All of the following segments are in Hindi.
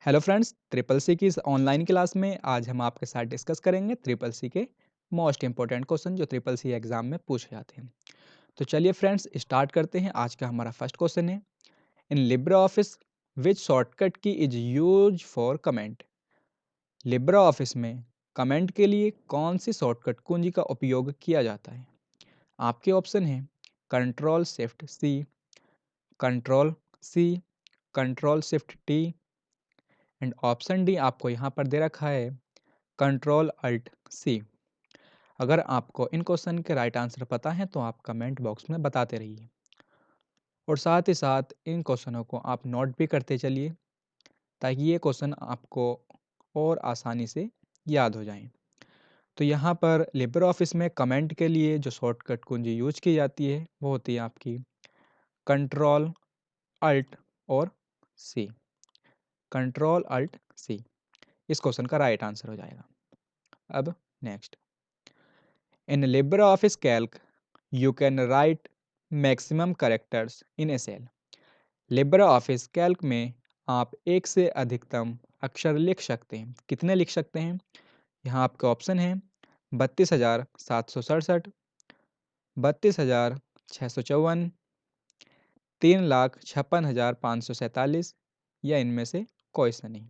हेलो फ्रेंड्स, ट्रिपल सी की इस ऑनलाइन क्लास में आज हम आपके साथ डिस्कस करेंगे ट्रिपल सी के मोस्ट इंपॉर्टेंट क्वेश्चन जो ट्रिपल सी एग्जाम में पूछे जाते हैं। तो चलिए फ्रेंड्स स्टार्ट करते हैं। आज का हमारा फर्स्ट क्वेश्चन है, in LibreOffice which shortcut key is use for comment. LibreOffice में कमेंट के लिए कौन सी शॉर्टकट कुंजी का उपयोग किया जाता है? आपके ऑप्शन हैं control shift C, control C, control shift T and option D आपको यहाँ पर दे रखा है कंट्रोल अल्ट सी। अगर आपको इन क्वेश्चन के राइट आंसर पता है तो आप कमेंट बॉक्स में बताते रहिए और साथ ही साथ इन क्वेश्चनों को आप नोट भी करते चलिए ताकि ये क्वेश्चन आपको और आसानी से याद हो जाएं। तो यहाँ पर लिब्रे ऑफिस में कमेंट के लिए जो शॉर्टकट कुंजी यूज की जाती है वो होती है आपकी कंट्रोल अल्ट और सी। कंट्रोल अल्ट सी इस क्वेश्चन का राइट आंसर हो जाएगा। अब next, in LibreOffice Calc you can write maximum characters in a cell। Libre office Calc में आप एक से अधिकतम अक्षर लिख सकते हैं। कितने लिख सकते हैं? यहाँ आपके ऑप्शन हैं 32,767, 32,654, 3,56,547 या इनमें से कोई सा नहीं।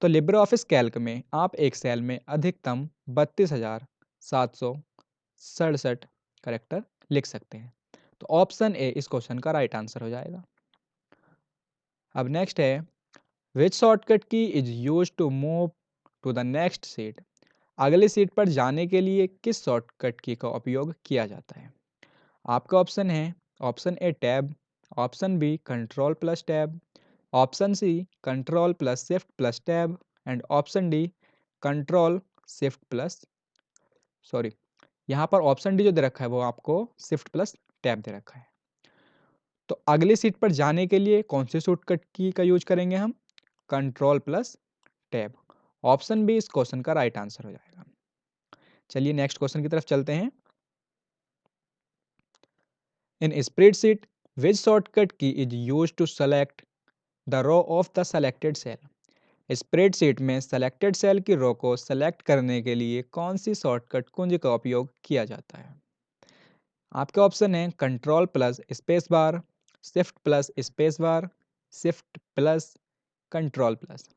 तो लिब्रे ऑफिस कैल्क में आप एक सेल में अधिकतम 32,767 करेक्टर लिख सकते हैं। तो ऑप्शन ए इस क्वेश्चन का राइट आंसर हो जाएगा। अब नेक्स्ट है, which shortcut key is use to move to the next sheet. अगली सीट पर जाने के लिए किस शॉर्टकट की का उपयोग किया जाता है? आपका ऑप्शन है option A tab, option B control plus tab, option C control plus shift plus tab and option D control shift plus sorry यहाँ पर ऑप्शन डी जो दे रखा है वो आपको शिफ्ट प्लस टैब दे रखा है। तो अगली सीट पर जाने के लिए कौन से शॉर्टकट की का यूज करेंगे हम? Control plus tab. Option B इस क्वेश्चन का राइट आंसर हो जाएगा। चलिए नेक्स्ट क्वेश्चन की तरफ चलते हैं। In spreadsheet which shortcut key is use to select the row of the selected cell. Spreadsheet में सेलेक्टेड सेल की रो को सेलेक्ट करने के लिए कौन सी शॉर्टकट कुंजी का उपयोग किया जाता है? आपके ऑप्शन है control plus space bar, shift plus space bar, shift plus control plus.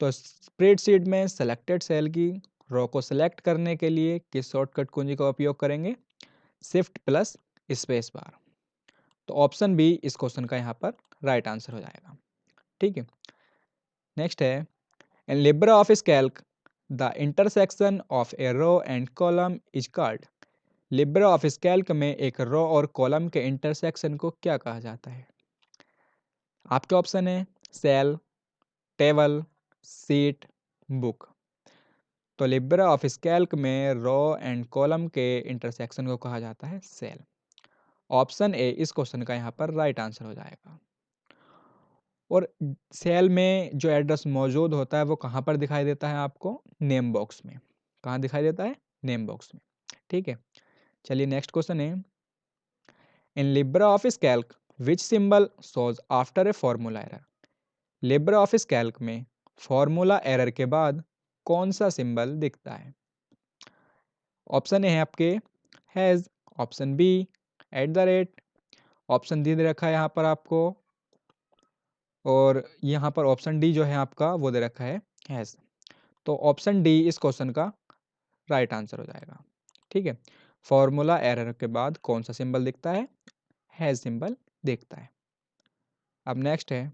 तो स्प्रेडशीट में सेलेक्टेड सेल की रो को सेलेक्ट करने के लिए किस शॉर्टकट कुंजी का उपयोग करेंगे? Shift plus space bar. तो ऑप्शन बी इस क्वेश्चन का यहाँ पर राइट आंसर हो जाएगा। ठीक है, नेक्स्ट है, in LibreOffice Calc the intersection of a row and column is called. LibreOffice Calc में एक रो और कॉलम के इंटरसेक्शन को क्या कहा जाता है? आपके ऑप्शन है सेल, टेबल, सीट, बुक। तो लिब्रे ऑफिस कैल्क में रो एंड कॉलम के इंटरसेक्शन को कहा जाता है सेल। ऑप्शन ए इस क्वेश्चन का यहाँ पर राइट आंसर हो जाएगा। और सेल में जो एड्रेस मौजूद होता है वो कहाँ पर दिखाई देता है आपको? नेम बॉक्स में। कहाँ दिखाई देता है? नेम बॉक्स में। ठीक है, चलिए नेक्स्ट क्वेश्चन है, in LibreOffice Calc which symbol shows after a formula error. Libre office Calc में फॉर्मूला एरर के बाद कौन सा सिंबल दिखता है? ऑप्शन है आपके hash, option B at the rate, option D दे रखा है यहाँ पर आपको और यहाँ पर ऑप्शन डी जो है आपका वो दे रखा है हैज़। तो ऑप्शन डी इस क्वेश्चन का राइट आंसर हो जाएगा। ठीक है, फॉर्मूला एरर के बाद कौन सा सिंबल दिखता है? हैज़ सिंबल दिखता है। अब नेक्स्ट है,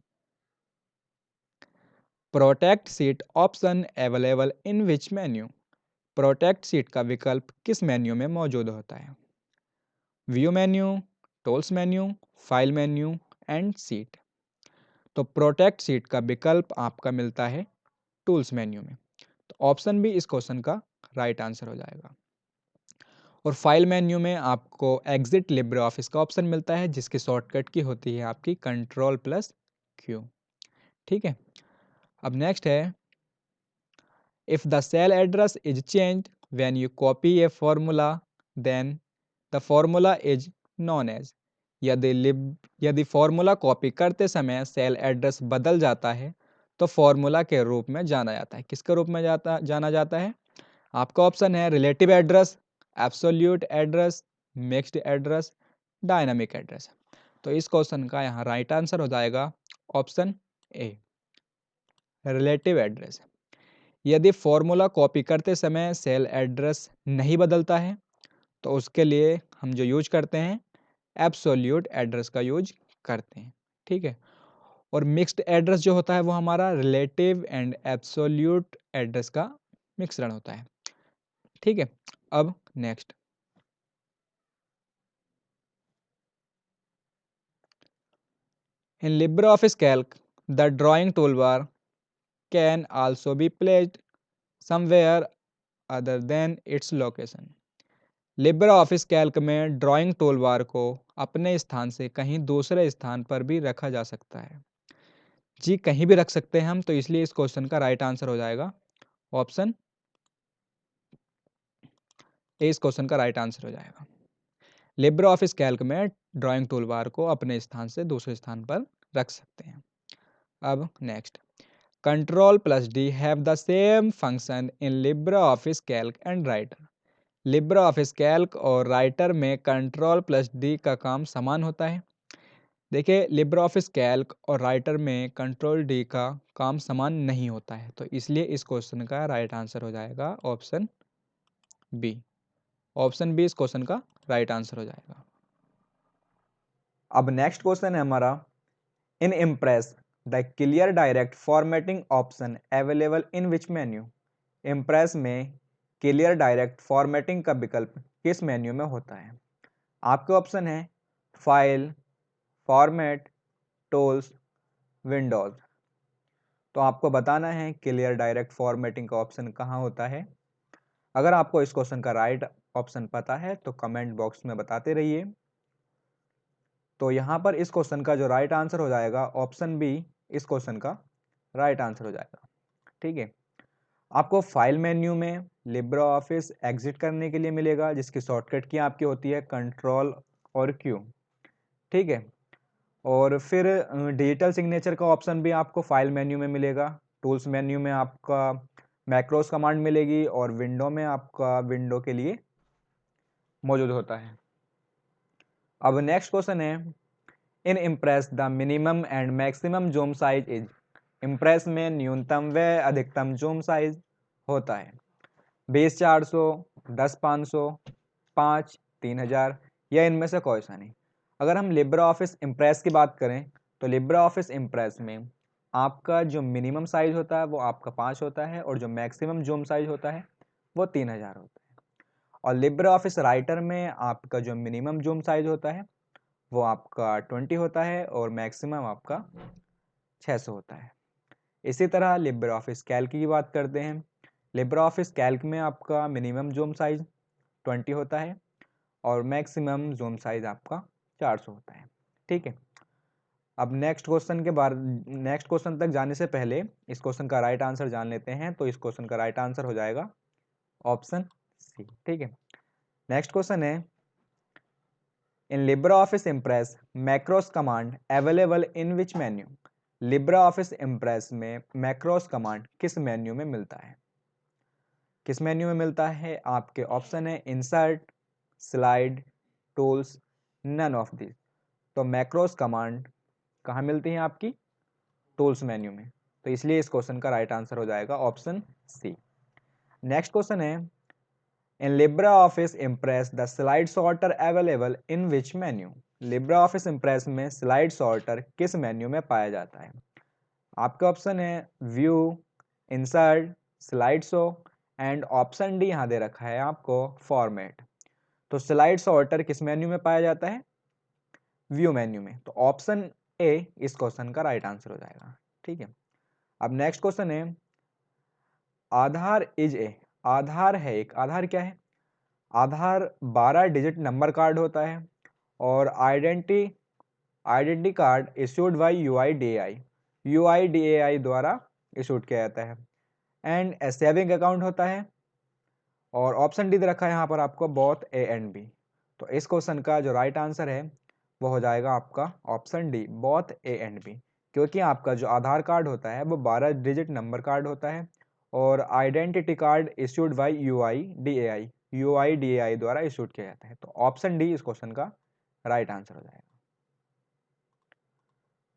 protect seat option available in which menu. Protect seat का विकल्प किस मेन्यू में मौजूद होता है? View menu, tools menu, file menu and seat. तो प्रोटेक्ट सीट का विकल्प आपका मिलता है टूल्स मेन्यू में। तो ऑप्शन बी इस क्वेश्चन का राइट आंसर हो जाएगा। और फाइल मेन्यू में आपको एग्जिट लिब्रे ऑफिस का ऑप्शन मिलता है जिसकी शॉर्टकट की होती है आपकी कंट्रोल प्लस क्यू। ठीक है, अब नेक्स्ट है, if the cell address is change when you copy a formula then the formula is known as. यदि फॉर्मूला कॉपी करते समय सेल एड्रेस बदल जाता है तो फॉर्मूला के रूप में जाना जाता है। किसके रूप में जाना जाता है? आपका ऑप्शन है relative address, absolute address, mixed address, dynamic address. तो इस क्वेश्चन का यहाँ राइट आंसर हो जाएगा ऑप्शन ए, रिलेटिव एड्रेस। यदि फॉर्मूला कॉपी करते समय सेल एड्रेस नहीं बदलता है तो उसके लिए हम जो यूज करते हैं एब्सोल्यूट एड्रेस का यूज करते हैं। ठीक है। और मिक्स्ड एड्रेस जो होता है वो हमारा रिलेटिव एंड एब्सोल्यूट एड्रेस का मिश्रण होता है। ठीक है। अब next, in LibreOffice Calc the drawing toolbar can also be placed somewhere other than its location. Libre office Calc में ड्राइंग टूलबार को अपने स्थान से कहीं दूसरे स्थान पर भी रखा जा सकता है। जी, कहीं भी रख सकते हैं हम, तो इसलिए इस क्वेश्चन का राइट आंसर हो जाएगा ऑप्शन ए। इस क्वेश्चन का राइट आंसर हो जाएगा। लिब्रे ऑफिस कैल्क में ड्राइंग टूलबार को अपने स्थान से दूसरे स्थान पर रख सकते हैं। अब next, control plus D have the same function in LibreOffice Calc and writer. Libre office Calc और राइटर में कंट्रोल प्लस डी का काम समान होता है। देखिए, लिब्रे ऑफिस कैल्क और राइटर में कंट्रोल डी का काम समान नहीं होता है, तो इसलिए इस क्वेश्चन का राइट आंसर हो जाएगा ऑप्शन बी। ऑप्शन बी इस क्वेश्चन का राइट आंसर हो जाएगा। अब नेक्स्ट क्वेश्चन है हमारा, in Impress the clear direct formatting option available in which menu. Impress में क्लियर डायरेक्ट फॉर्मेटिंग का विकल्प किस मेन्यू में होता है? आपके ऑप्शन है फाइल, फॉर्मेट, टूल्स, विंडोज। तो आपको बताना है क्लियर डायरेक्ट फॉर्मेटिंग का ऑप्शन कहाँ होता है। अगर आपको इस क्वेश्चन का राइट ऑप्शन पता है तो कमेंट बॉक्स में बताते रहिए। तो यहाँ पर इस क्वेश्चन का जो राइट आंसर हो जाएगा ऑप्शन बी इस क्वेश्चन का राइट आंसर हो जाएगा। ठीक है। आपको फाइल मेन्यू में लिब्रे ऑफिस एग्जिट करने के लिए मिलेगा, जिसकी शॉर्टकट की आपकी होती है कंट्रोल और क्यू। ठीक है। और फिर डिजिटल सिग्नेचर का ऑप्शन भी आपको फाइल मेन्यू में मिलेगा। टूल्स मेन्यू में आपका मैक्रोस कमांड मिलेगी और विंडो में आपका विंडो के लिए मौजूद होता है। अब नेक्स्ट क्वेश्चन है, in Impress the minimum and maximum zoom size is. Impress में न्यूनतम व अधिकतम जूम साइज होता है 20-400, 10-500, 5-3000 या इनमें से कोई सा नहीं। अगर हम लिब्रे ऑफिस इम्प्रेस की बात करें तो लिब्रे ऑफिस इम्प्रेस में आपका जो मिनिमम साइज होता है वो आपका 5 होता है और जो मैक्सिमम जूम साइज होता है वो 3000 होता है। और लिब्रे ऑफिस राइटर में आपका जो मिनिमम जूम साइज होता है वो आपका 20 होता है और मैक्सिमम आपका 600 होता है। इसी तरह लिब्रे ऑफिस कैल्क की बात करते हैं। लिब्रे ऑफिस कैल्क में आपका मिनिमम जूम साइज 20 होता है और मैक्सिमम जूम साइज आपका 400 होता है। ठीक है। अब नेक्स्ट क्वेश्चन तक जाने से पहले इस क्वेश्चन का राइट आंसर जान लेते हैं। तो इस क्वेश्चन का राइट आंसर हो जाएगा ऑप्शन सी। ठीक है। नेक्स्ट क्वेश्चन है, in Libre office impress macros command available in which menu. Libre office impress में मैक्रोस कमांड किस मेन्यू में मिलता है? किस मेन्यू में मिलता है? आपके ऑप्शन है insert, slide, tools, none of this. तो मैक्रोस कमांड कहाँ मिलती है आपकी? टूल्स मेन्यू में। तो इसलिए इस क्वेश्चन का राइट आंसर हो जाएगा ऑप्शन सी। नेक्स्ट क्वेश्चन है, in Libre office impress the slide sorter available in which menu. Libre office impress में स्लाइड सॉर्टर किस मेन्यू में पाया जाता है? आपका ऑप्शन है view, insert, slide show and option D यहाँ दे रखा है आपको फॉर्मेट। तो स्लाइड सॉर्टर किस मेन्यू में पाया जाता है? व्यू मेन्यू में। तो ऑप्शन ए इस क्वेश्चन का राइट आंसर हो जाएगा। ठीक है। अब नेक्स्ट क्वेश्चन है, आधार इज ए। आधार है एक, आधार क्या है? आधार 12 डिजिट नंबर कार्ड होता है और identity card issued by UIDAI द्वारा इशूड किया जाता है एंड ए सेविंग अकाउंट होता है। और ऑप्शन डी दे रखा है यहाँ पर आपको बोथ ए एंड बी। तो इस क्वेश्चन का जो राइट आंसर है वो हो जाएगा आपका option D, both A and B. क्योंकि आपका जो आधार कार्ड होता है वो 12 डिजिट नंबर कार्ड होता है और identity card issued by UIDAI द्वारा इश्यूड किया जाता है। तो ऑप्शन डी इस क्वेश्चन का राइट आंसर हो जाएगा।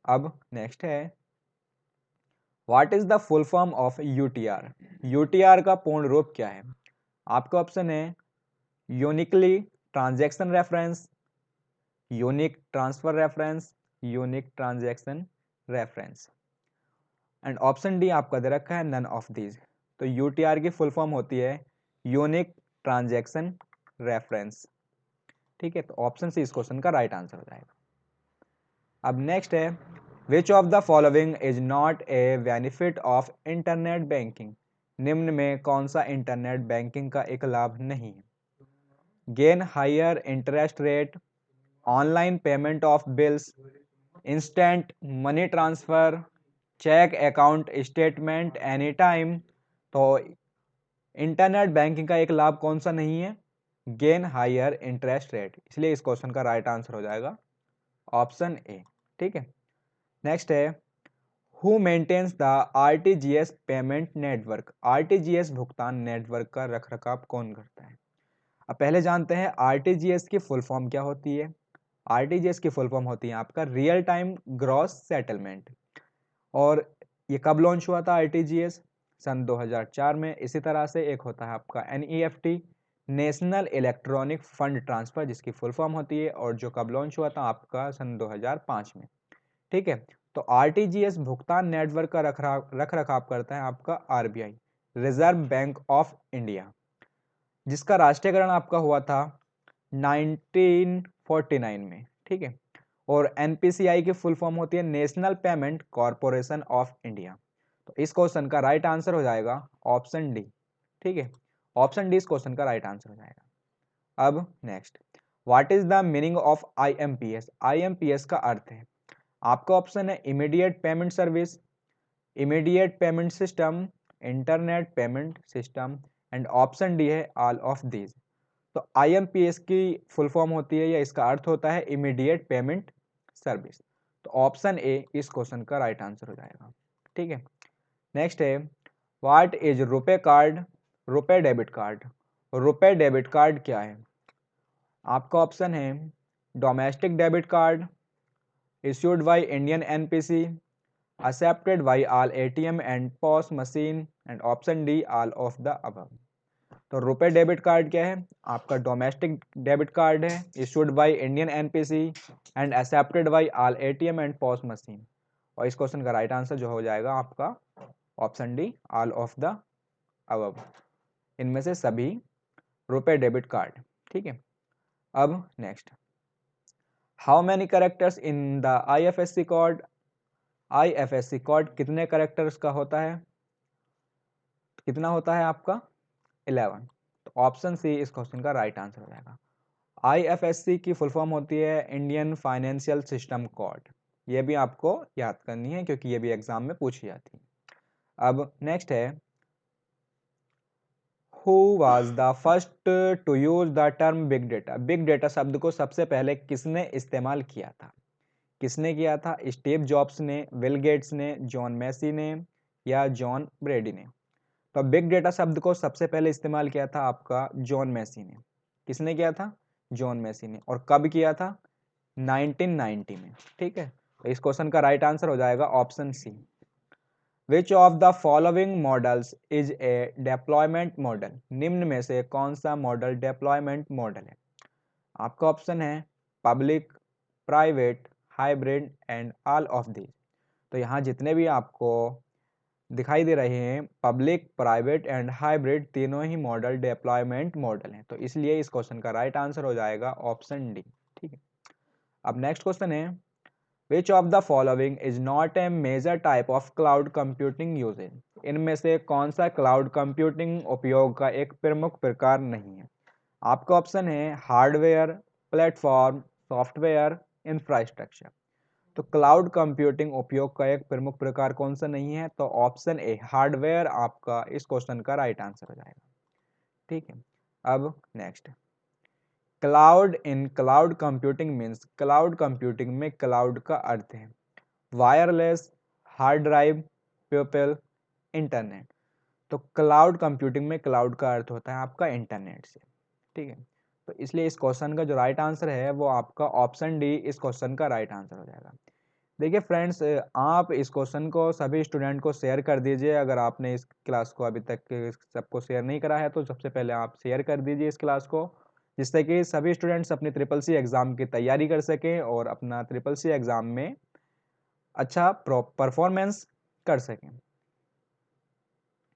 अब नेक्स्ट है, what is the full form of UTR? UTR का पूर्ण रूप क्या है? आपका ऑप्शन है uniquely transaction reference, unique transfer reference, unique transaction reference, and option D आपका दे रखा है नन ऑफ दीज। तो यूटीआर की फुल फॉर्म होती है यूनिक ट्रांजैक्शन रेफरेंस। ठीक है, तो ऑप्शन सी इस क्वेश्चन का राइट आंसर हो जाएगा। अब नेक्स्ट है, which of the following is not A benefit of internet banking? निम्न में कौन सा इंटरनेट बैंकिंग का एक लाभ नहीं है? Gain higher interest rate, online payment of bills, instant money transfer, check account statement any time. तो इंटरनेट बैंकिंग का एक लाभ कौन सा नहीं है? गेन हायर इंटरेस्ट रेट, इसलिए इस क्वेश्चन का राइट आंसर हो जाएगा ऑप्शन ए। ठीक है, नेक्स्ट है, who maintains the RTGS payment network? RTGS भुगतान नेटवर्क का रखरखाव कौन करता है? अब पहले जानते हैं आरटीजीएस की फुल फॉर्म क्या होती है। आरटीजीएस की फुल फॉर्म होती है आपका रियल टाइम ग्रॉस सेटलमेंट। और ये कब लॉन्च हुआ था आरटीजीएस? सन 2004 में। इसी तरह से एक होता है आपका NEFT, national electronic fund transfer, जिसकी फुल फॉर्म होती है, और जो कब लॉन्च हुआ था आपका सन 2005 में। ठीक है, तो आरटीजीएस भुगतान नेटवर्क का रख रखाव करता है आपका RBI, reserve bank of India, जिसका राष्ट्रीयकरण आपका हुआ था 1949 में। ठीक है, और एनपीसीआई की फुल फॉर्म होती है national payment corporation of India. तो इस क्वेश्चन का राइट आंसर हो जाएगा ऑप्शन डी। ठीक है, ऑप्शन डी इस क्वेश्चन का राइट आंसर हो जाएगा। अब next, what is the meaning of IMPS? IMPS का अर्थ है, आपका ऑप्शन है immediate payment service, immediate payment system, internet payment system, and option D है ऑल ऑफ दीज। तो आईएमपीएस की फुल फॉर्म होती है या इसका अर्थ होता है इमीडिएट पेमेंट सर्विस। तो ऑप्शन ए इस क्वेश्चन का राइट आंसर हो जाएगा। ठीक है, नेक्स्ट है, what is RuPay card, RuPay debit card? RuPay debit card क्या है? आपका ऑप्शन है domestic debit card, issued by Indian NPC, accepted by all ATM and POS machine, and option D all of the above। तो रुपए डेबिट कार्ड क्या है? आपका डोमेस्टिक डेबिट कार्ड है, issued by Indian NPC and accepted by all ATM and POS machine. और इस क्वेश्चन का राइट आंसर जो हो जाएगा आपका option D all of the above, इनमें से सभी रुपए डेबिट कार्ड। ठीक है, अब next, how many characters in the IFSC code? IFSC code कितने कैरेक्टर्स का होता है? कितना होता है आपका? 11। तो ऑप्शन सी इस क्वेश्चन का राइट आंसर हो जाएगा। आईएफएससी की फुल फॉर्म होती है इंडियन फाइनेंशियल सिस्टम कोड। ये भी आपको याद करनी है क्योंकि ये भी एग्जाम में पूछी जाती है। अब नेक्स्ट है, who was the first to use the term big data? Big data शब्द को सबसे पहले किसने इस्तेमाल किया था? किसने किया था? स्टीव जॉब्स ने, बिल गेट्स ने, जॉन मैसी ने, या जॉन ब्रेडी ने? तो बिग डेटा शब्द को सबसे पहले इस्तेमाल किया था आपका जॉन मैसी ने। किसने किया था? जॉन मैसी ने। और कब किया था? 1990 में। ठीक है, तो इस क्वेश्चन का राइट आंसर हो जाएगा option C. Which of the following models is a deployment model? निम्न में से कौन सा मॉडल डेप्लॉयमेंट मॉडल है? आपका ऑप्शन है public, private, hybrid, and all of these. तो यहाँ जितने भी आपको दिखाई दे रहे हैं पब्लिक, प्राइवेट एंड हाइब्रिड, तीनों ही मॉडल डेप्लॉयमेंट मॉडल हैं। तो इसलिए इस क्वेश्चन का राइट आंसर हो जाएगा ऑप्शन डी। ठीक है, अब नेक्स्ट क्वेश्चन है, which of the following is not a major type of cloud computing usages? इनमें से कौन सा क्लाउड कंप्यूटिंग उपयोग का एक प्रमुख प्रकार नहीं है? आपका ऑप्शन है हार्डवेयर, प्लेटफॉर्म, सॉफ्टवेयर, इंफ्रास्ट्रक्चर। तो क्लाउड कंप्यूटिंग उपयोग का एक प्रमुख प्रकार कौन सा नहीं है? तो ऑप्शन ए हार्डवेयर आपका इस क्वेश्चन का राइट आंसर हो जाएगा। ठीक है, अब next, cloud in cloud computing means, cloud computing में क्लाउड का अर्थ है wireless, hard drive, people, internet. तो क्लाउड कंप्यूटिंग में क्लाउड का अर्थ होता है आपका इंटरनेट से, ठीक है। तो इसलिए इस क्वेश्चन का जो राइट आंसर है वो आपका ऑप्शन डी इस क्वेश्चन का राइट आंसर हो जाएगा। देखिए फ्रेंड्स, आप इस क्वेश्चन को सभी स्टूडेंट को शेयर कर दीजिए। अगर आपने इस क्लास को अभी तक सबको शेयर नहीं करा है तो सबसे पहले आप शेयर कर दीजिए इस क्लास को, जिससे कि सभी स्टूडेंट्स अपनी ट्रिपल सी एग्ज़ाम की तैयारी कर सकें और अपना ट्रिपल सी एग्ज़ाम में अच्छा परफॉर्मेंस कर सकें।